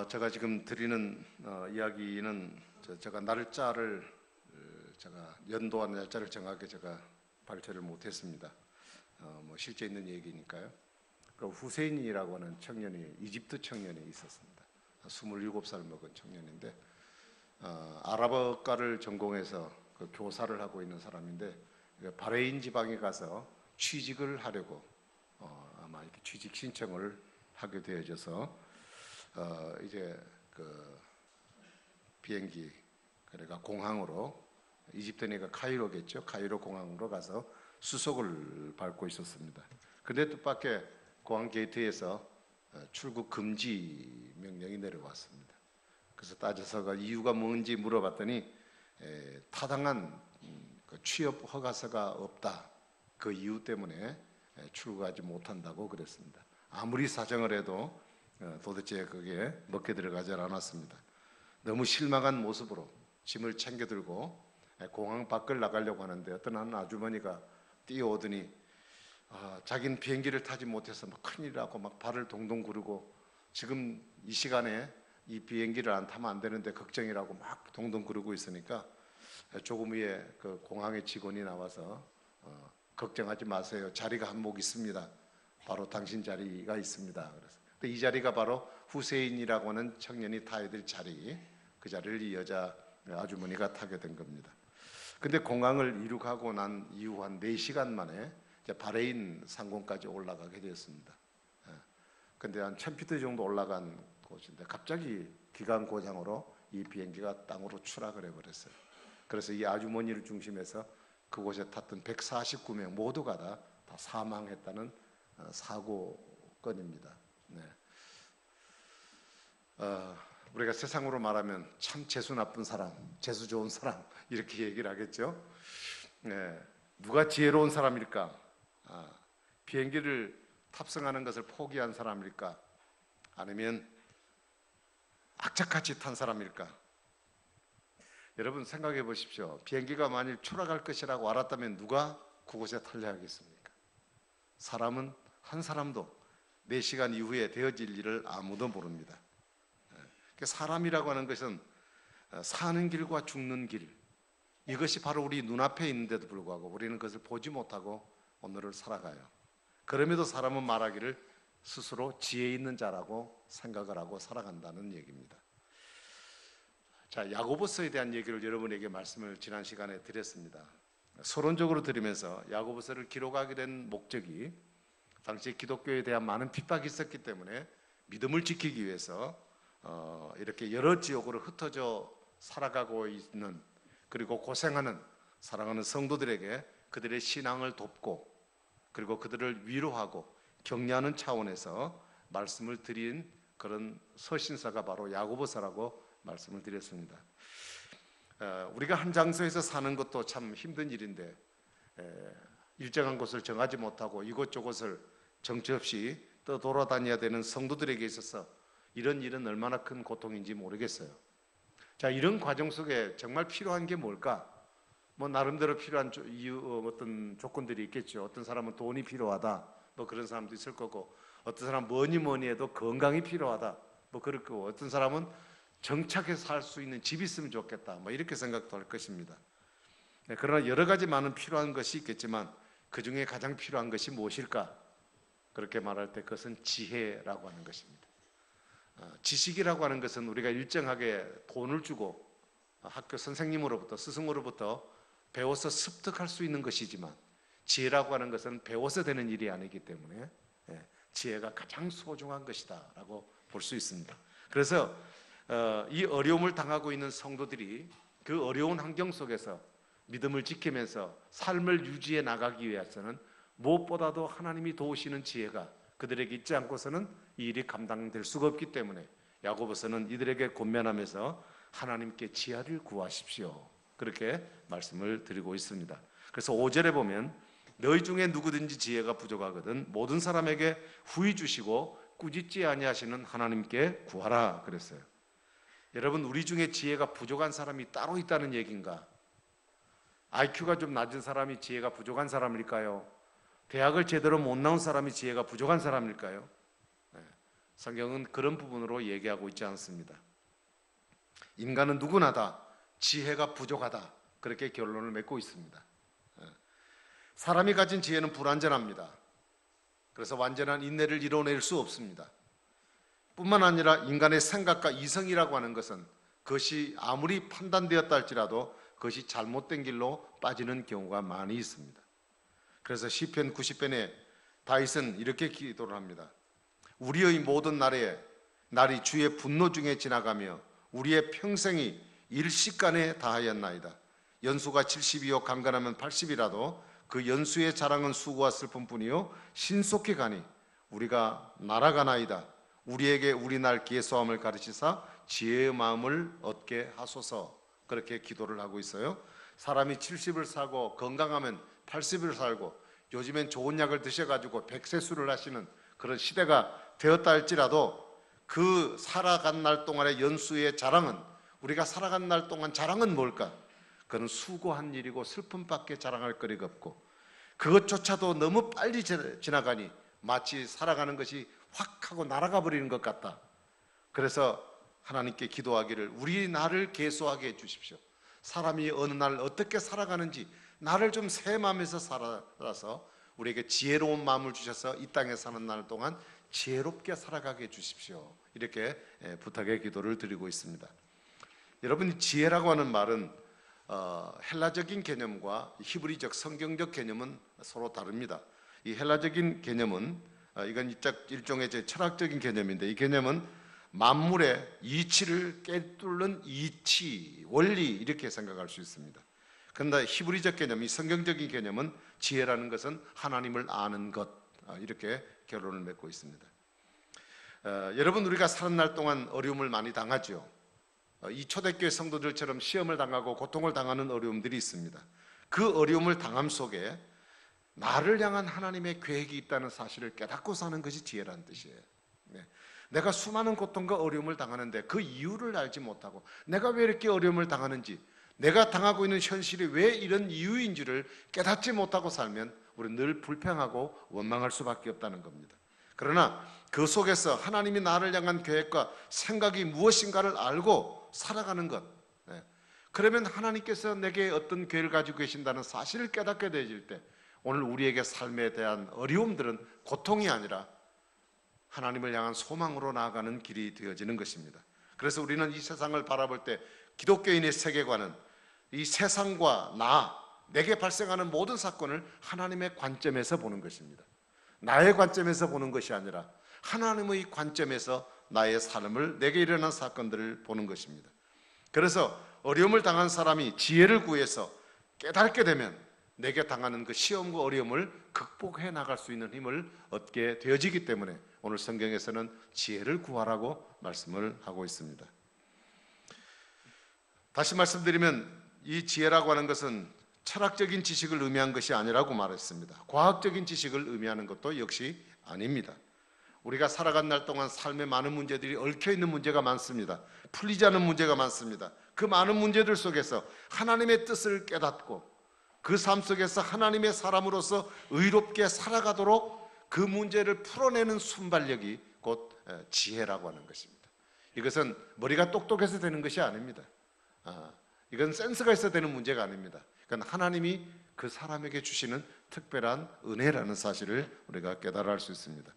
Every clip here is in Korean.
제가 지금 드리는 이야기는 제가 날짜를 제가 연도와 날짜를 정확하게 제가 발표를 못했습니다. 실제 있는 얘기니까요. 그 후세인이라고 하는 청년이 이집트 청년이 있었습니다. 27살 먹은 청년인데 아랍어과를 전공해서 그 교사를 하고 있는 사람인데 바레인 지방에 가서 취직을 하려고 아마 이렇게 취직 신청을 하게 되어져서 이제 그 비행기 그러니까 공항으로 이집트니까 카이로겠죠. 카이로 공항으로 가서 수속을 밟고 있었습니다. 근데 뜻밖의 공항 게이트에서 출국 금지 명령이 내려왔습니다. 그래서 따져서 그 이유가 뭔지 물어봤더니 타당한 취업 허가서가 없다. 그 이유 때문에 출국하지 못한다고 그랬습니다. 아무리 사정을 해도 도대체 그게 먹게 들어가지 않았습니다. 너무 실망한 모습으로 짐을 챙겨 들고 공항 밖을 나가려고 하는데 어떤 한 아주머니가 뛰어오더니 자기는 비행기를 타지 못해서 막 큰일이라고 막 발을 동동 구르고 지금 이 시간에 이 비행기를 안 타면 안 되는데 걱정이라고 막 동동 구르고 있으니까 조금 위에 그 공항의 직원이 나와서 걱정하지 마세요. 자리가 한몫 있습니다. 바로 당신 자리가 있습니다. 그래서 이 자리가 바로 후세인이라고 하는 청년이 타야 될 자리, 그 자리를 이 여자 아주머니가 타게 된 겁니다. 근데 공항을 이륙하고 난 이후 한 4시간 만에 이제 바레인 상공까지 올라가게 되었습니다. 근데 한 1000피트 정도 올라간 곳인데 갑자기 기관 고장으로 이 비행기가 땅으로 추락을 해버렸어요. 그래서 이 아주머니를 중심해서 그곳에 탔던 149명 모두가 다 사망했다는 사고건입니다. 네. 우리가 세상으로 말하면 참 재수 나쁜 사람, 재수 좋은 사람 이렇게 얘기를 하겠죠. 네. 누가 지혜로운 사람일까? 비행기를 탑승하는 것을 포기한 사람일까? 아니면 악착같이 탄 사람일까? 여러분 생각해 보십시오. 비행기가 만일 추락할 것이라고 알았다면 누가 그곳에 탈려 하겠습니까? 사람은 한 사람도 4시간 이후에 되어질 일을 아무도 모릅니다. 사람이라고 하는 것은 사는 길과 죽는 길, 이것이 바로 우리 눈앞에 있는데도 불구하고 우리는 그것을 보지 못하고 오늘을 살아가요. 그럼에도 사람은 말하기를 스스로 지혜 있는 자라고 생각을 하고 살아간다는 얘기입니다. 자, 야고보서에 대한 얘기를 여러분에게 말씀을 지난 시간에 드렸습니다. 서론적으로 들으면서 야고보서를 기록하게 된 목적이 당시 기독교에 대한 많은 핍박이 있었기 때문에 믿음을 지키기 위해서 이렇게 여러 지역으로 흩어져 살아가고 있는 그리고 고생하는 사랑하는 성도들에게 그들의 신앙을 돕고 그리고 그들을 위로하고 격려하는 차원에서 말씀을 드린 그런 서신서가 바로 야고보서라고 말씀을 드렸습니다. 우리가 한 장소에서 사는 것도 참 힘든 일인데 일정한 곳을 정하지 못하고 이곳저곳을 정처 없이 떠돌아다녀야 되는 성도들에게 있어서 이런 일은 얼마나 큰 고통인지 모르겠어요. 자, 이런 과정 속에 정말 필요한 게 뭘까? 나름대로 필요한 어떤 조건들이 있겠죠. 어떤 사람은 돈이 필요하다. 그런 사람도 있을 거고, 어떤 사람은 뭐니 해도 건강이 필요하다. 그럴 거고, 어떤 사람은 정착해서 살 수 있는 집이 있으면 좋겠다. 이렇게 생각도 할 것입니다. 그러나 여러 가지 많은 필요한 것이 있겠지만 그 중에 가장 필요한 것이 무엇일까? 그렇게 말할 때 그것은 지혜라고 하는 것입니다. 지식이라고 하는 것은 우리가 일정하게 돈을 주고 학교 선생님으로부터 스승으로부터 배워서 습득할 수 있는 것이지만 지혜라고 하는 것은 배워서 되는 일이 아니기 때문에 지혜가 가장 소중한 것이다 라고 볼 수 있습니다. 그래서 이 어려움을 당하고 있는 성도들이 그 어려운 환경 속에서 믿음을 지키면서 삶을 유지해 나가기 위해서는 무엇보다도 하나님이 도우시는 지혜가 그들에게 있지 않고서는 이 일이 감당될 수가 없기 때문에 야고보서는 이들에게 권면하면서 하나님께 지혜를 구하십시오. 그렇게 말씀을 드리고 있습니다. 그래서 5절에 보면 너희 중에 누구든지 지혜가 부족하거든 모든 사람에게 후히 주시고 꾸짖지 아니하시는 하나님께 구하라 그랬어요. 여러분, 우리 중에 지혜가 부족한 사람이 따로 있다는 얘기인가? IQ가 좀 낮은 사람이 지혜가 부족한 사람일까요? 대학을 제대로 못 나온 사람이 지혜가 부족한 사람일까요? 성경은 그런 부분으로 얘기하고 있지 않습니다. 인간은 누구나 다 지혜가 부족하다, 그렇게 결론을 맺고 있습니다. 사람이 가진 지혜는 불완전합니다. 그래서 완전한 인내를 이뤄낼 수 없습니다. 뿐만 아니라 인간의 생각과 이성이라고 하는 것은 그것이 아무리 판단되었다 할지라도 그것이 잘못된 길로 빠지는 경우가 많이 있습니다. 그래서 시편 90편에 다윗은 이렇게 기도를 합니다. 우리의 모든 날이 주의 분노 중에 지나가며 우리의 평생이 일시간에 다하였나이다. 연수가 70이요 강건하면 80이라도 그 연수의 자랑은 수고와 슬픔뿐이요 신속히 가니 우리가 날아가나이다. 우리에게 우리 날 계수함을 가르치사 지혜의 마음을 얻게 하소서. 그렇게 기도를 하고 있어요. 사람이 70을 사고 건강하면 80을 살고 요즘엔 좋은 약을 드셔가지고 백세수를 하시는 그런 시대가 되었다 할지라도 그 살아간 날 동안의 연수의 자랑은, 우리가 살아간 날 동안 자랑은 뭘까? 그건 수고한 일이고 슬픔밖에 자랑할 거리가 없고, 그것조차도 너무 빨리 지나가니 마치 살아가는 것이 확 하고 날아가 버리는 것 같다. 그래서 하나님께 기도하기를 우리 나를 계수하게 해주십시오. 사람이 어느 날 어떻게 살아가는지 나를 좀 세마음에서 살아서 우리에게 지혜로운 마음을 주셔서 이 땅에 사는 날 동안 지혜롭게 살아가게 해주십시오. 이렇게 부탁의 기도를 드리고 있습니다. 여러분, 지혜라고 하는 말은 헬라적인 개념과 히브리적 성경적 개념은 서로 다릅니다. 이 헬라적인 개념은 이건 일종의 철학적인 개념인데, 이 개념은 만물의 이치를 꿰뚫는 이치, 원리, 이렇게 생각할 수 있습니다. 그런데 히브리적 개념, 이 성경적인 개념은 지혜라는 것은 하나님을 아는 것, 이렇게 결론을 맺고 있습니다. 여러분, 우리가 사는 날 동안 어려움을 많이 당하죠. 이 초대교회 성도들처럼 시험을 당하고 고통을 당하는 어려움들이 있습니다. 그 어려움을 당함 속에 나를 향한 하나님의 계획이 있다는 사실을 깨닫고 사는 것이 지혜라는 뜻이에요. 내가 수많은 고통과 어려움을 당하는데 그 이유를 알지 못하고 내가 왜 이렇게 어려움을 당하는지, 내가 당하고 있는 현실이 왜 이런 이유인지를 깨닫지 못하고 살면 우리는 늘 불평하고 원망할 수밖에 없다는 겁니다. 그러나 그 속에서 하나님이 나를 향한 계획과 생각이 무엇인가를 알고 살아가는 것, 그러면 하나님께서 내게 어떤 계획을 가지고 계신다는 사실을 깨닫게 되어질 때 오늘 우리에게 삶에 대한 어려움들은 고통이 아니라 하나님을 향한 소망으로 나아가는 길이 되어지는 것입니다. 그래서 우리는 이 세상을 바라볼 때 기독교인의 세계관은 이 세상과 내게 발생하는 모든 사건을 하나님의 관점에서 보는 것입니다. 나의 관점에서 보는 것이 아니라 하나님의 관점에서 나의 삶을, 내게 일어난 사건들을 보는 것입니다. 그래서 어려움을 당한 사람이 지혜를 구해서 깨닫게 되면 내게 당하는 그 시험과 어려움을 극복해 나갈 수 있는 힘을 얻게 되어지기 때문에 오늘 성경에서는 지혜를 구하라고 말씀을 하고 있습니다. 다시 말씀드리면 이 지혜라고 하는 것은 철학적인 지식을 의미한 것이 아니라고 말했습니다. 과학적인 지식을 의미하는 것도 역시 아닙니다. 우리가 살아간 날 동안 삶에 많은 문제들이 얽혀있는 문제가 많습니다. 풀리지 않은 문제가 많습니다. 그 많은 문제들 속에서 하나님의 뜻을 깨닫고 그 삶 속에서 하나님의 사람으로서 의롭게 살아가도록 그 문제를 풀어내는 순발력이 곧 지혜라고 하는 것입니다. 이것은 머리가 똑똑해서 되는 것이 아닙니다. 이건 센스가 있어야 되는 문제가 아닙니다. 그건 하나님이 그 사람에게 주시는 특별한 은혜라는 사실을 우리가 깨달아 할 수 있습니다.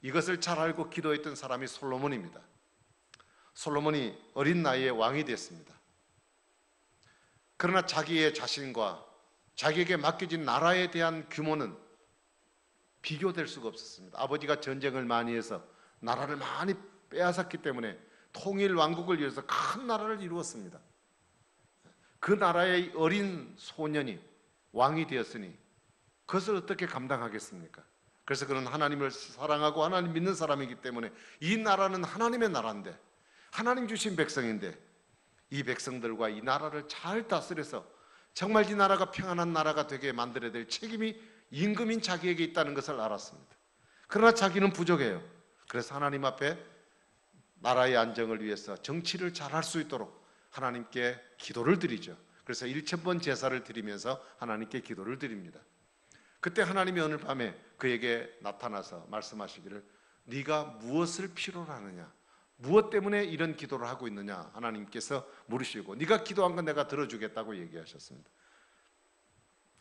이것을 잘 알고 기도했던 사람이 솔로몬입니다. 솔로몬이 어린 나이에 왕이 됐습니다. 그러나 자기의 자신과 자기에게 맡겨진 나라에 대한 규모는 비교될 수가 없었습니다. 아버지가 전쟁을 많이 해서 나라를 많이 빼앗았기 때문에 통일 왕국을 위해서 큰 나라를 이루었습니다. 그 나라의 어린 소년이 왕이 되었으니 그것을 어떻게 감당하겠습니까? 그래서 그는 하나님을 사랑하고 하나님 믿는 사람이기 때문에 이 나라는 하나님의 나라인데, 하나님 주신 백성인데 이 백성들과 이 나라를 잘 다스려서 정말 이 나라가 평안한 나라가 되게 만들어야 될 책임이 임금인 자기에게 있다는 것을 알았습니다. 그러나 자기는 부족해요. 그래서 하나님 앞에 나라의 안정을 위해서 정치를 잘할 수 있도록 하나님께 기도를 드리죠. 그래서 1000번 제사를 드리면서 하나님께 기도를 드립니다. 그때 하나님이 오늘 밤에 그에게 나타나서 말씀하시기를 네가 무엇을 필요로 하느냐, 무엇 때문에 이런 기도를 하고 있느냐 하나님께서 물으시고 네가 기도한 건 내가 들어주겠다고 얘기하셨습니다.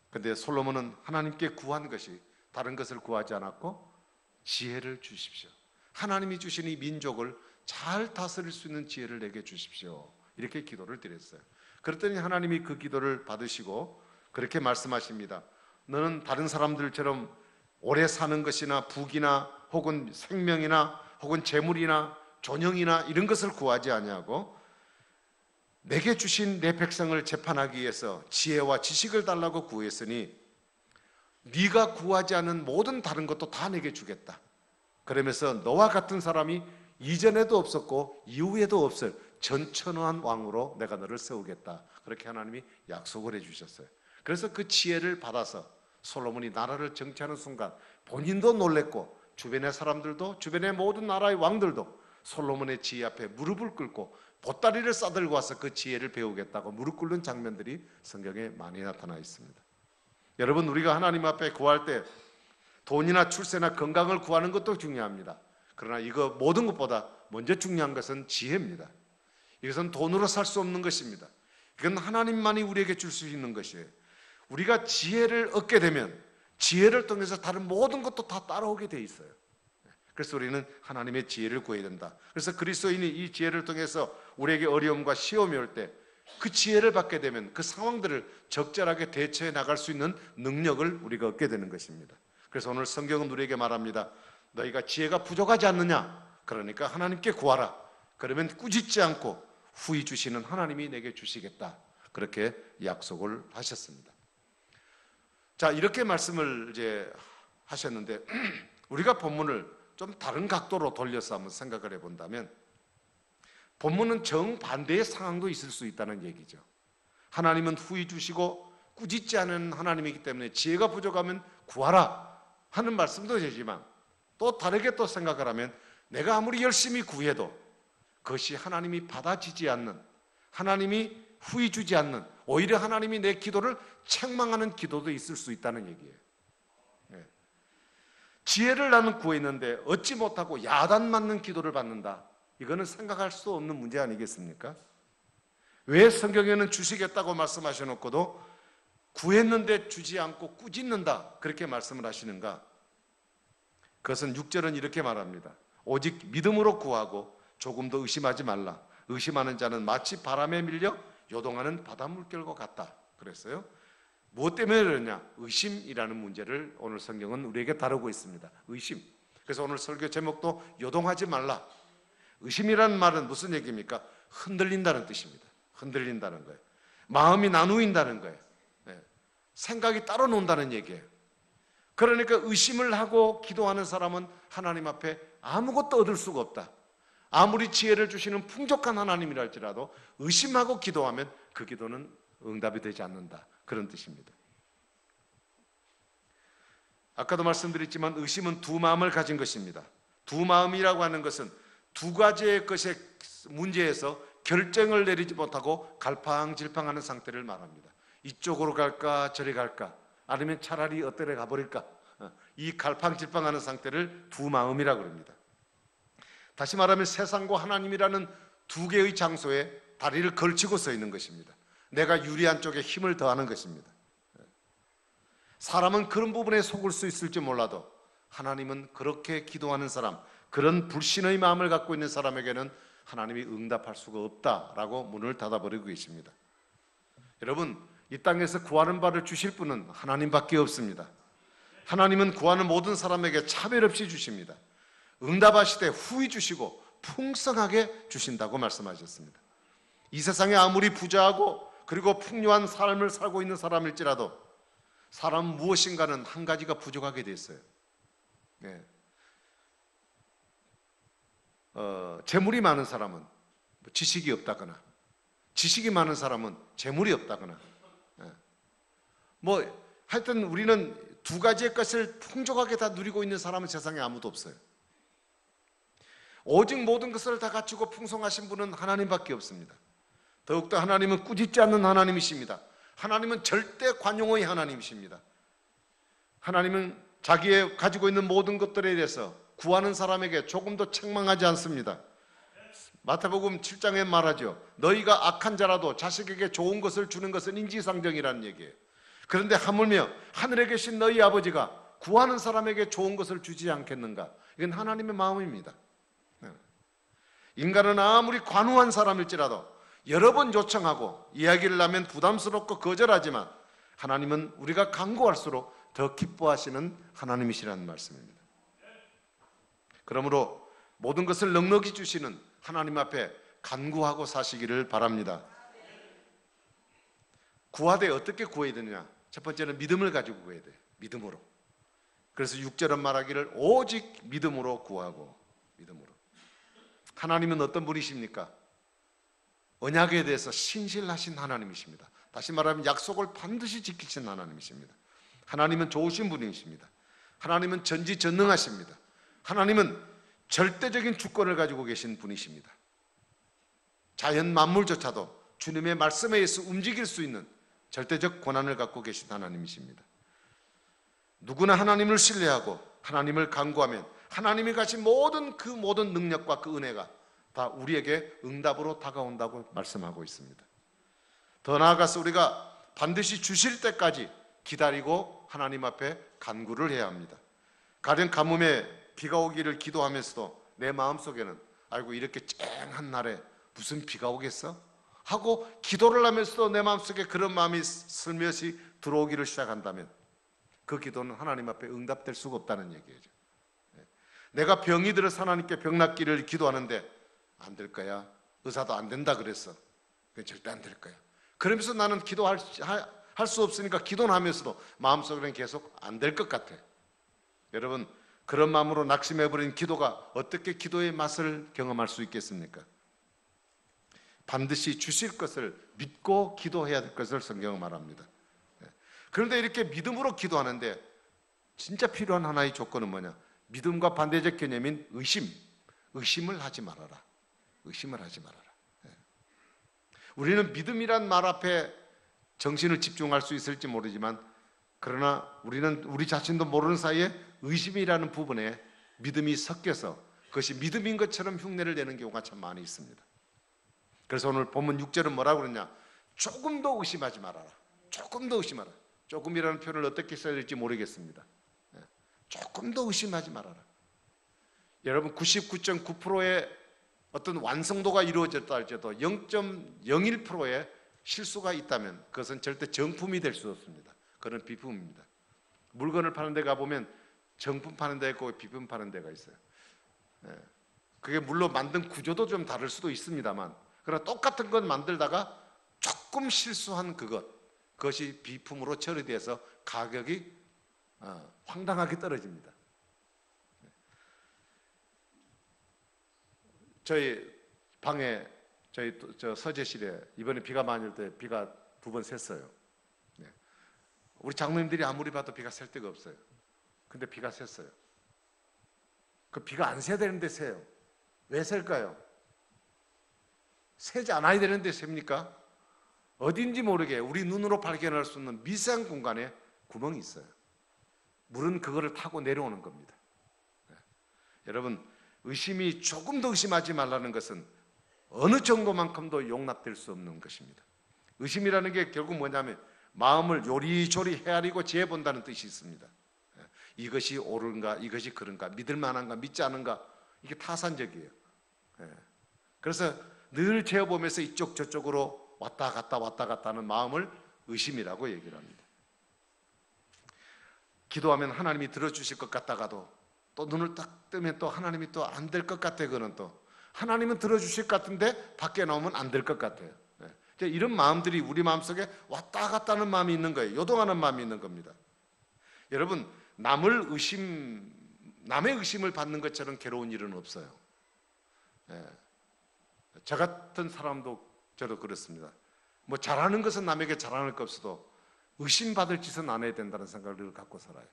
그런데 솔로몬은 하나님께 구한 것이 다른 것을 구하지 않았고 지혜를 주십시오. 하나님이 주신 이 민족을 잘 다스릴 수 있는 지혜를 내게 주십시오. 이렇게 기도를 드렸어요. 그랬더니 하나님이 그 기도를 받으시고 그렇게 말씀하십니다. 너는 다른 사람들처럼 오래 사는 것이나 부귀나 혹은 생명이나 혹은 재물이나 존영이나 이런 것을 구하지 아니하고 내게 주신 내 백성을 재판하기 위해서 지혜와 지식을 달라고 구했으니 네가 구하지 않은 모든 다른 것도 다 내게 주겠다. 그러면서 너와 같은 사람이 이전에도 없었고 이후에도 없을 전천후한 왕으로 내가 너를 세우겠다. 그렇게 하나님이 약속을 해주셨어요. 그래서 그 지혜를 받아서 솔로몬이 나라를 정치하는 순간 본인도 놀랬고 주변의 사람들도, 주변의 모든 나라의 왕들도 솔로몬의 지혜 앞에 무릎을 꿇고 보따리를 싸들고 와서 그 지혜를 배우겠다고 무릎 꿇는 장면들이 성경에 많이 나타나 있습니다. 여러분, 우리가 하나님 앞에 구할 때 돈이나 출세나 건강을 구하는 것도 중요합니다. 그러나 이거 모든 것보다 먼저 중요한 것은 지혜입니다. 이것은 돈으로 살 수 없는 것입니다. 이건 하나님만이 우리에게 줄 수 있는 것이에요. 우리가 지혜를 얻게 되면 지혜를 통해서 다른 모든 것도 다 따라오게 돼 있어요. 그래서 우리는 하나님의 지혜를 구해야 된다. 그래서 그리스도인이 이 지혜를 통해서 우리에게 어려움과 시험이 올 때 그 지혜를 받게 되면 그 상황들을 적절하게 대처해 나갈 수 있는 능력을 우리가 얻게 되는 것입니다. 그래서 오늘 성경은 우리에게 말합니다. 너희가 지혜가 부족하지 않느냐? 그러니까 하나님께 구하라. 그러면 꾸짖지 않고 후히 주시는 하나님이 내게 주시겠다. 그렇게 약속을 하셨습니다. 자, 이렇게 말씀을 이제 하셨는데 우리가 본문을 좀 다른 각도로 돌려서 한번 생각을 해본다면 본문은 정반대의 상황도 있을 수 있다는 얘기죠. 하나님은 후히 주시고 꾸짖지 않은 하나님이기 때문에 지혜가 부족하면 구하라 하는 말씀도 되지만 또 다르게 또 생각을 하면 내가 아무리 열심히 구해도 그것이 하나님이 받아지지 않는, 하나님이 후히 주지 않는, 오히려 하나님이 내 기도를 책망하는 기도도 있을 수 있다는 얘기예요. 지혜를 나는 구했는데 얻지 못하고 야단 맞는 기도를 받는다. 이거는 생각할 수 없는 문제 아니겠습니까? 왜 성경에는 주시겠다고 말씀하셔놓고도 구했는데 주지 않고 꾸짖는다 그렇게 말씀을 하시는가? 그것은 6절은 이렇게 말합니다. 오직 믿음으로 구하고 조금도 의심하지 말라. 의심하는 자는 마치 바람에 밀려 요동하는 바닷물결과 같다 그랬어요. 무엇 때문에 그러냐? 의심이라는 문제를 오늘 성경은 우리에게 다루고 있습니다. 의심. 그래서 오늘 설교 제목도 요동하지 말라. 의심이라는 말은 무슨 얘기입니까? 흔들린다는 뜻입니다. 흔들린다는 거예요. 마음이 나누인다는 거예요. 생각이 따로 논다는 얘기예요. 그러니까 의심을 하고 기도하는 사람은 하나님 앞에 아무것도 얻을 수가 없다. 아무리 지혜를 주시는 풍족한 하나님이라 할지라도 의심하고 기도하면 그 기도는 응답이 되지 않는다. 그런 뜻입니다. 아까도 말씀드렸지만 의심은 두 마음을 가진 것입니다. 두 마음이라고 하는 것은 두 가지의 것의 문제에서 결정을 내리지 못하고 갈팡질팡하는 상태를 말합니다. 이쪽으로 갈까 저리 갈까 아니면 차라리 어디로 가버릴까, 이 갈팡질팡하는 상태를 두 마음이라고 합니다. 다시 말하면 세상과 하나님이라는 두 개의 장소에 다리를 걸치고 서 있는 것입니다. 내가 유리한 쪽에 힘을 더하는 것입니다. 사람은 그런 부분에 속을 수 있을지 몰라도 하나님은 그렇게 기도하는 사람, 그런 불신의 마음을 갖고 있는 사람에게는 하나님이 응답할 수가 없다라고 문을 닫아버리고 계십니다. 여러분, 이 땅에서 구하는 바를 주실 분은 하나님밖에 없습니다. 하나님은 구하는 모든 사람에게 차별 없이 주십니다. 응답하시되 후히 주시고 풍성하게 주신다고 말씀하셨습니다. 이 세상에 아무리 부자하고 그리고 풍요한 삶을 살고 있는 사람일지라도 사람은 무엇인가는 한 가지가 부족하게 돼 있어요. 재물이 많은 사람은 지식이 없다거나 지식이 많은 사람은 재물이 없다거나 하여튼 우리는 두 가지의 것을 풍족하게 다 누리고 있는 사람은 세상에 아무도 없어요. 오직 모든 것을 다 갖추고 풍성하신 분은 하나님밖에 없습니다. 더욱더 하나님은 꾸짖지 않는 하나님이십니다. 하나님은 절대 관용의 하나님이십니다. 하나님은 자기의 가지고 있는 모든 것들에 대해서 구하는 사람에게 조금도 책망하지 않습니다. 마태복음 7장에 말하죠. 너희가 악한 자라도 자식에게 좋은 것을 주는 것은 인지상정이라는 얘기예요. 그런데 하물며 하늘에 계신 너희 아버지가 구하는 사람에게 좋은 것을 주지 않겠는가? 이건 하나님의 마음입니다. 인간은 아무리 관우한 사람일지라도 여러 번 요청하고 이야기를 하면 부담스럽고 거절하지만 하나님은 우리가 간구할수록 더 기뻐하시는 하나님이시라는 말씀입니다. 그러므로 모든 것을 넉넉히 주시는 하나님 앞에 간구하고 사시기를 바랍니다. 구하되 어떻게 구해야 되느냐? 첫 번째는 믿음을 가지고 구해야 돼요. 믿음으로. 그래서 6절은 말하기를 오직 믿음으로 구하고, 믿음으로. 하나님은 어떤 분이십니까? 언약에 대해서 신실하신 하나님이십니다. 다시 말하면 약속을 반드시 지키신 하나님이십니다. 하나님은 좋으신 분이십니다. 하나님은 전지전능하십니다. 하나님은 절대적인 주권을 가지고 계신 분이십니다. 자연 만물조차도 주님의 말씀에 의해서 움직일 수 있는 절대적 권한을 갖고 계신 하나님이십니다. 누구나 하나님을 신뢰하고 하나님을 간구하면 하나님이 가진 모든 능력과 그 은혜가 다 우리에게 응답으로 다가온다고 말씀하고 있습니다. 더 나아가서 우리가 반드시 주실 때까지 기다리고 하나님 앞에 간구를 해야 합니다. 가령 가뭄에 비가 오기를 기도하면서도 내 마음속에는 아이고 이렇게 쨍한 날에 무슨 비가 오겠어? 하고 기도를 하면서도 내 마음속에 그런 마음이 슬며시 들어오기를 시작한다면 그 기도는 하나님 앞에 응답될 수가 없다는 얘기죠. 내가 병이 들어서 하나님께 병 낫기를 기도하는데 안 될 거야. 의사도 안 된다 그랬어. 그건 절대 안 될 거야. 그러면서 나는 기도할 수 없으니까 기도는 하면서도 마음속에는 계속 안 될 것 같아. 여러분, 그런 마음으로 낙심해버린 기도가 어떻게 기도의 맛을 경험할 수 있겠습니까? 반드시 주실 것을 믿고 기도해야 될 것을 성경은 말합니다. 그런데 이렇게 믿음으로 기도하는데 진짜 필요한 하나의 조건은 뭐냐? 믿음과 반대적 개념인 의심을 하지 말아라. 의심을 하지 말아라. 우리는 믿음이란 말 앞에 정신을 집중할 수 있을지 모르지만 그러나 우리는 우리 자신도 모르는 사이에 의심이라는 부분에 믿음이 섞여서 그것이 믿음인 것처럼 흉내를 내는 경우가 참 많이 있습니다. 그래서 오늘 본문 6절은 뭐라고 그러냐? 조금도 의심하지 말아라. 조금도 의심하라. 조금이라는 표현을 어떻게 써야 될지 모르겠습니다. 조금도 의심하지 말아라. 여러분 99.9%의 어떤 완성도가 이루어졌다 할지라도 0.01%의 실수가 있다면 그것은 절대 정품이 될 수 없습니다. 그건 비품입니다. 물건을 파는 데 가보면 정품 파는 데가 있고 비품 파는 데가 있어요. 그게 물론 만든 구조도 좀 다를 수도 있습니다만 그러나 똑같은 것 만들다가 조금 실수한 그것이 비품으로 처리돼서 가격이 황당하게 떨어집니다. 저희 방에 저희 서재실에 이번에 비가 많이 올 때 비가 2번 샜어요. 우리 장로님들이 아무리 봐도 비가 셀 데가 없어요. 근데 비가 샜어요. 그 비가 안 새야 되는데 새요. 왜 셀까요? 새지 않아야 되는데 셉니까? 어딘지 모르게 우리 눈으로 발견할 수 없는 미세한 공간에 구멍이 있어요. 물은 그거를 타고 내려오는 겁니다. 여러분, 의심이 조금 더 의심하지 말라는 것은 어느 정도만큼도 용납될 수 없는 것입니다. 의심이라는 게 결국 뭐냐면 마음을 요리조리 헤아리고 재본다는 뜻이 있습니다. 이것이 옳은가, 이것이 그런가, 믿을 만한가, 믿지 않은가, 이게 타산적이에요. 그래서 늘 재어보면서 이쪽 저쪽으로 왔다 갔다 하는 마음을 의심이라고 얘기를 합니다. 기도하면 하나님이 들어주실 것 같다가도 또 눈을 딱 뜨면 또 하나님이 또 안 될 것 같아. 그는 또 하나님은 들어주실 것 같은데 밖에 나오면 안 될 것 같아요. 이런 마음들이 우리 마음속에 왔다 갔다 하는 마음이 있는 거예요. 요동하는 마음이 있는 겁니다. 여러분, 남의 의심을 받는 것처럼 괴로운 일은 없어요. 저 같은 사람도 저도 그렇습니다. 뭐 잘하는 것은 남에게 자랑할 것 없어도 의심받을 짓은 안 해야 된다는 생각을 갖고 살아요.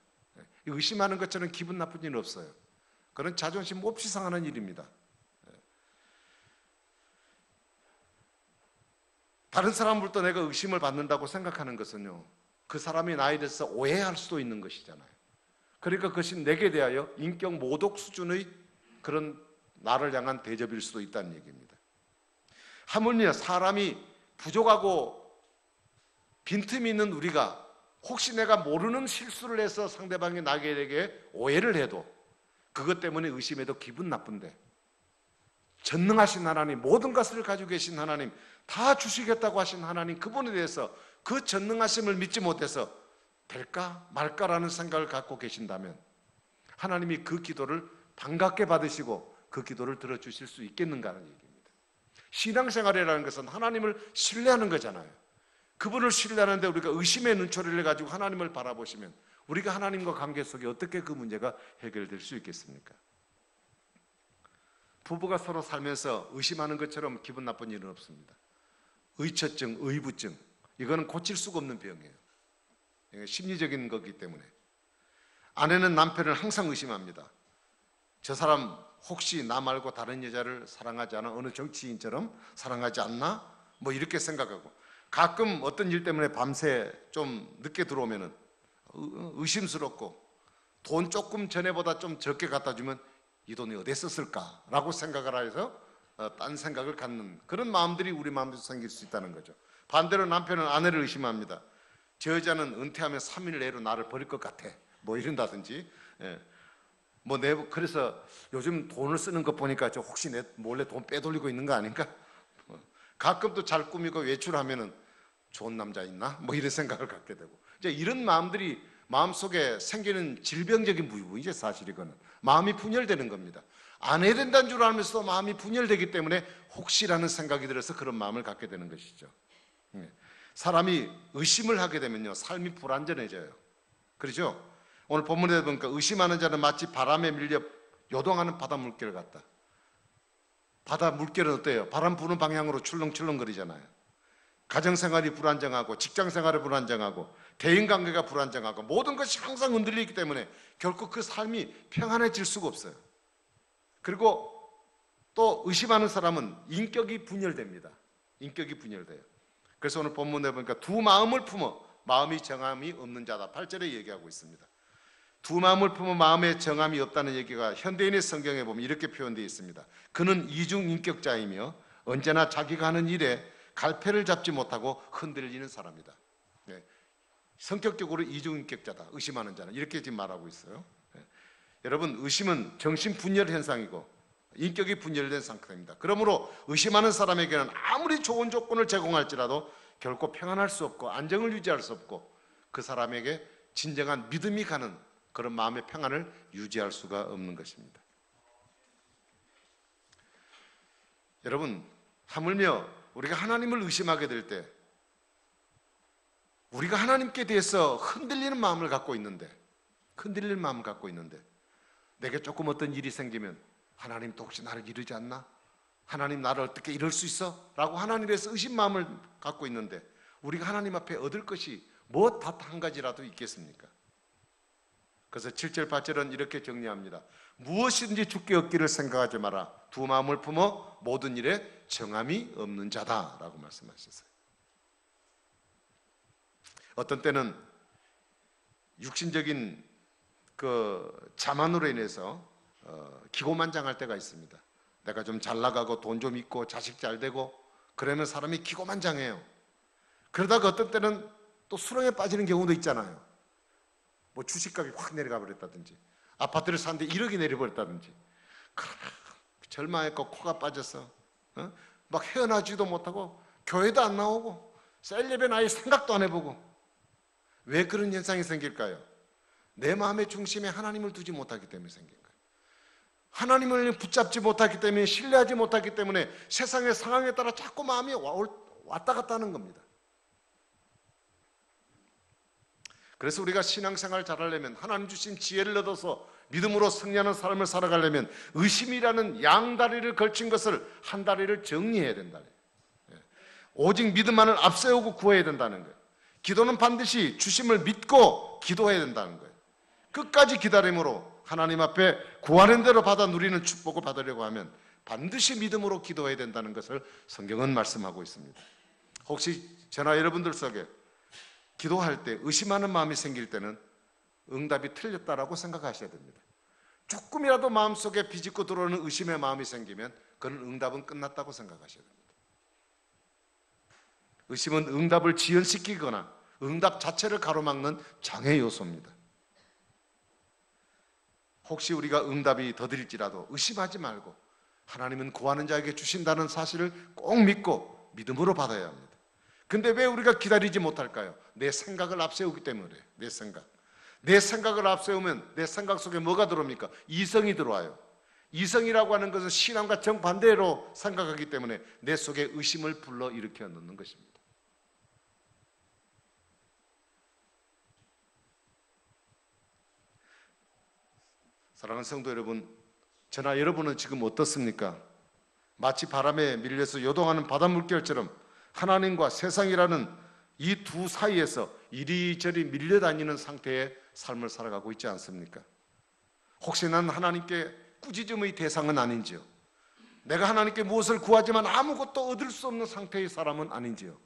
의심하는 것처럼 기분 나쁜 일은 없어요. 그건 자존심 몹시 상하는 일입니다. 다른 사람으로부터 내가 의심을 받는다고 생각하는 것은요, 그 사람이 나에 대해서 오해할 수도 있는 것이잖아요. 그러니까 그것이 내게 대하여 인격 모독 수준의 그런 나를 향한 대접일 수도 있다는 얘기입니다. 하물며 사람이 부족하고 빈틈이 있는 우리가 혹시 내가 모르는 실수를 해서 상대방이 나에게 오해를 해도 그것 때문에 의심해도 기분 나쁜데, 전능하신 하나님, 모든 것을 가지고 계신 하나님, 다 주시겠다고 하신 하나님, 그분에 대해서 그 전능하심을 믿지 못해서 될까 말까라는 생각을 갖고 계신다면 하나님이 그 기도를 반갑게 받으시고 그 기도를 들어주실 수 있겠는가 하는 얘기입니다. 신앙생활이라는 것은 하나님을 신뢰하는 거잖아요. 그분을 신뢰하는데 우리가 의심의 눈초리를 가지고 하나님을 바라보시면 우리가 하나님과 관계 속에 어떻게 그 문제가 해결될 수 있겠습니까? 부부가 서로 살면서 의심하는 것처럼 기분 나쁜 일은 없습니다. 의처증, 의부증, 이거는 고칠 수가 없는 병이에요. 심리적인 거기 때문에. 아내는 남편을 항상 의심합니다. 저 사람 혹시 나 말고 다른 여자를 사랑하지 않아? 어느 정치인처럼 사랑하지 않나? 뭐 이렇게 생각하고, 가끔 어떤 일 때문에 밤새 좀 늦게 들어오면은 의심스럽고, 돈 조금 전에보다 좀 적게 갖다 주면 이 돈이 어디에 썼을까라고 생각을 해서 딴 생각을 갖는 그런 마음들이 우리 마음에서 생길 수 있다는 거죠. 반대로 남편은 아내를 의심합니다. 저 여자는 은퇴하면 3일 내로 나를 버릴 것 같아, 뭐 이런다든지. 그래서 요즘 돈을 쓰는 거 보니까 저 혹시 내 몰래 돈 빼돌리고 있는 거 아닌가? 가끔 또 잘 꾸미고 외출하면은 좋은 남자 있나? 뭐 이런 생각을 갖게 되고, 이제 이런 마음들이 마음속에 생기는 질병적인 부분이죠. 사실 이거는 마음이 분열되는 겁니다. 안 해야 된다는 줄 알면서도 마음이 분열되기 때문에 혹시라는 생각이 들어서 그런 마음을 갖게 되는 것이죠. 사람이 의심을 하게 되면요, 삶이 불안전해져요. 그렇죠? 오늘 본문에 보니까 의심하는 자는 마치 바람에 밀려 요동하는 바다 물결 같다. 바다 물결은 어때요? 바람 부는 방향으로 출렁출렁거리잖아요. 가정생활이 불안정하고, 직장생활이 불안정하고, 대인관계가 불안정하고, 모든 것이 항상 흔들리기 때문에 결코 그 삶이 평안해질 수가 없어요. 그리고 또 의심하는 사람은 인격이 분열됩니다. 인격이 분열돼요. 그래서 오늘 본문에 보니까 두 마음을 품어 마음이 정함이 없는 자다, 8절에 얘기하고 있습니다. 두 마음을 품어 마음에 정함이 없다는 얘기가 현대인의 성경에 보면 이렇게 표현되어 있습니다. 그는 이중인격자이며 언제나 자기가 하는 일에 갈패를 잡지 못하고 흔들리는 사람이다. 성격적으로 이중인격자다, 의심하는 자는, 이렇게 지금 말하고 있어요. 여러분, 의심은 정신분열 현상이고 인격이 분열된 상태입니다. 그러므로 의심하는 사람에게는 아무리 좋은 조건을 제공할지라도 결코 평안할 수 없고 안정을 유지할 수 없고 그 사람에게 진정한 믿음이 가는 그런 마음의 평안을 유지할 수가 없는 것입니다. 여러분, 하물며 우리가 하나님을 의심하게 될 때 우리가 하나님께 대해서 흔들리는 마음을 갖고 있는데, 내게 조금 어떤 일이 생기면 하나님 또 혹시 나를 이루지 않나? 하나님 나를 어떻게 이룰 수 있어? 라고 하나님에 대해서 의심 마음을 갖고 있는데 우리가 하나님 앞에 얻을 것이 뭐 단 한 가지라도 있겠습니까? 그래서 7절 8절은 이렇게 정리합니다. 무엇이든지 주께 얻기를 생각하지 마라. 두 마음을 품어 모든 일에 정함이 없는 자다 라고 말씀하셨어요. 어떤 때는 육신적인 그 자만으로 인해서 기고만장할 때가 있습니다. 내가 좀 잘 나가고 돈 좀 있고 자식 잘 되고 그러면 사람이 기고만장해요. 그러다가 어떤 때는 또 수렁에 빠지는 경우도 있잖아요. 뭐 주식값이 확 내려가 버렸다든지, 아파트를 사는데 1억이 내려버렸다든지, 절망했고 코가 빠져서 막 헤어나지도 못하고 교회도 안 나오고 셀럽의 나이 생각도 안 해보고. 왜 그런 현상이 생길까요? 내 마음의 중심에 하나님을 두지 못하기 때문에 생긴 거예요. 하나님을 붙잡지 못하기 때문에, 신뢰하지 못하기 때문에 세상의 상황에 따라 자꾸 마음이 왔다 갔다 하는 겁니다. 그래서 우리가 신앙생활 잘하려면, 하나님 주신 지혜를 얻어서 믿음으로 승리하는 삶을 살아가려면 의심이라는 양다리를 걸친 것을 한 다리를 정리해야 된다는 거예요. 오직 믿음만을 앞세우고 구해야 된다는 거예요. 기도는 반드시 주심을 믿고 기도해야 된다는 거예요. 끝까지 기다림으로 하나님 앞에 구하는 대로 받아 누리는 축복을 받으려고 하면 반드시 믿음으로 기도해야 된다는 것을 성경은 말씀하고 있습니다. 혹시 저나 여러분들 속에 기도할 때 의심하는 마음이 생길 때는 응답이 틀렸다라고 생각하셔야 됩니다. 조금이라도 마음속에 비집고 들어오는 의심의 마음이 생기면 그는 응답은 끝났다고 생각하셔야 됩니다. 의심은 응답을 지연시키거나 응답 자체를 가로막는 장애 요소입니다. 혹시 우리가 응답이 더딜지라도 의심하지 말고 하나님은 구하는 자에게 주신다는 사실을 꼭 믿고 믿음으로 받아야 합니다. 근데 왜 우리가 기다리지 못할까요? 내 생각을 앞세우기 때문에. 내 생각을 앞세우면 내 생각 속에 뭐가 들어옵니까? 이성이 들어와요. 이성이라고 하는 것은 신앙과 정반대로 생각하기 때문에 내 속에 의심을 불러일으켜 넣는 것입니다. 사랑하는 성도 여러분, 저나 여러분은 지금 어떻습니까? 마치 바람에 밀려서 요동하는 바닷물결처럼 하나님과 세상이라는 이 두 사이에서 이리저리 밀려다니는 상태의 삶을 살아가고 있지 않습니까? 혹시 난 하나님께 꾸짖음의 대상은 아닌지요? 내가 하나님께 무엇을 구하지만 아무것도 얻을 수 없는 상태의 사람은 아닌지요?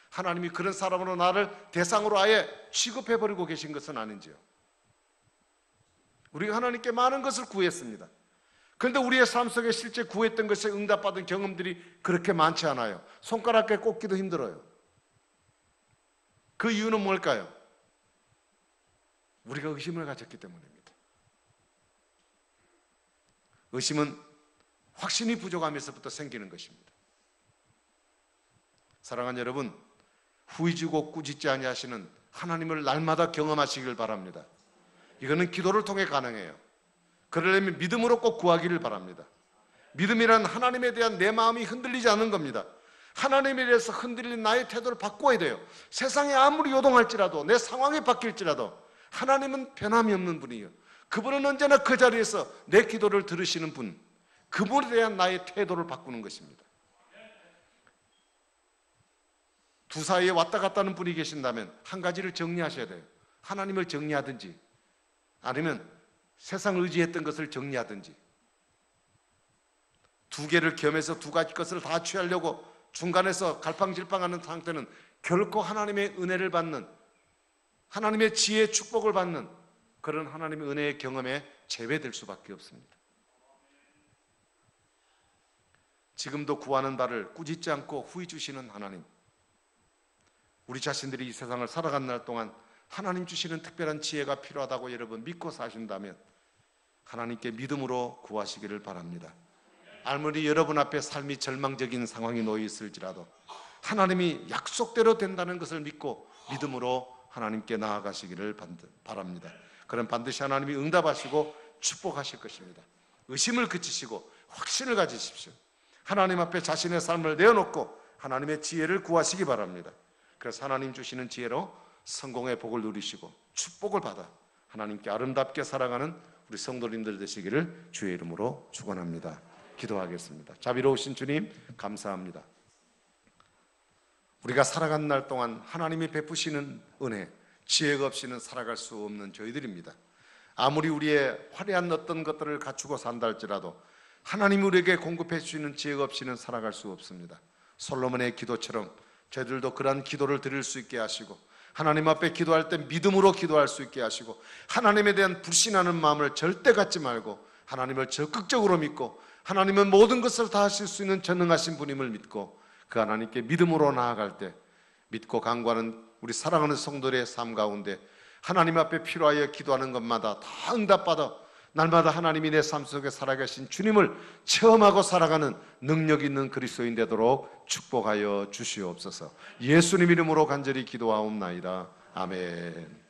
하나님이 그런 사람으로 나를 대상으로 아예 취급해버리고 계신 것은 아닌지요? 우리가 하나님께 많은 것을 구했습니다. 그런데 우리의 삶 속에 실제 구했던 것에 응답받은 경험들이 그렇게 많지 않아요. 손가락에 꼽기도 힘들어요. 그 이유는 뭘까요? 우리가 의심을 가졌기 때문입니다. 의심은 확신이 부족함에서부터 생기는 것입니다. 사랑하는 여러분, 후이지고 꾸짖지 아니하시는 하나님을 날마다 경험하시길 바랍니다. 이거는 기도를 통해 가능해요. 그러려면 믿음으로 꼭 구하기를 바랍니다. 믿음이란 하나님에 대한 내 마음이 흔들리지 않는 겁니다. 하나님에 대해서 흔들린 나의 태도를 바꿔야 돼요. 세상이 아무리 요동할지라도, 내 상황이 바뀔지라도 하나님은 변함이 없는 분이에요. 그분은 언제나 그 자리에서 내 기도를 들으시는 분, 그분에 대한 나의 태도를 바꾸는 것입니다. 두 사이에 왔다 갔다 하는 분이 계신다면 한 가지를 정리하셔야 돼요. 하나님을 정리하든지 아니면 세상을 의지했던 것을 정리하든지. 두 개를 겸해서 두 가지 것을 다 취하려고 중간에서 갈팡질팡하는 상태는 결코 하나님의 은혜를 받는, 하나님의 지혜의 축복을 받는 그런 하나님의 은혜의 경험에 제외될 수밖에 없습니다. 지금도 구하는 바를 꾸짖지 않고 후히 주시는 하나님, 우리 자신들이 이 세상을 살아간 날 동안 하나님 주시는 특별한 지혜가 필요하다고 여러분 믿고 사신다면 하나님께 믿음으로 구하시기를 바랍니다. 아무리 여러분 앞에 삶이 절망적인 상황이 놓여 있을지라도 하나님이 약속대로 된다는 것을 믿고 믿음으로 하나님께 나아가시기를 바랍니다. 그럼 반드시 하나님이 응답하시고 축복하실 것입니다. 의심을 그치시고 확신을 가지십시오. 하나님 앞에 자신의 삶을 내어놓고 하나님의 지혜를 구하시기 바랍니다. 그래서 하나님 주시는 지혜로 성공의 복을 누리시고 축복을 받아 하나님께 아름답게 살아가는 우리 성도님들 되시기를 주의 이름으로 축원합니다. 기도하겠습니다. 자비로우신 주님 감사합니다. 우리가 살아간 날 동안 하나님이 베푸시는 은혜, 지혜가 없이는 살아갈 수 없는 저희들입니다. 아무리 우리의 화려한 어떤 것들을 갖추고 산다 할지라도 하나님이 우리에게 공급해 주시는 지혜가 없이는 살아갈 수 없습니다. 솔로몬의 기도처럼 저희들도 그러한 기도를 드릴 수 있게 하시고 하나님 앞에 기도할 때 믿음으로 기도할 수 있게 하시고 하나님에 대한 불신하는 마음을 절대 갖지 말고 하나님을 적극적으로 믿고 하나님은 모든 것을 다 하실 수 있는 전능하신 분임을 믿고 그 하나님께 믿음으로 나아갈 때 믿고 간구하는 우리 사랑하는 성도들의 삶 가운데 하나님 앞에 필요하여 기도하는 것마다 다 응답받아 날마다 하나님이 내 삶 속에 살아계신 주님을 체험하고 살아가는 능력 있는 그리스도인 되도록 축복하여 주시옵소서. 예수님 이름으로 간절히 기도하옵나이다. 아멘.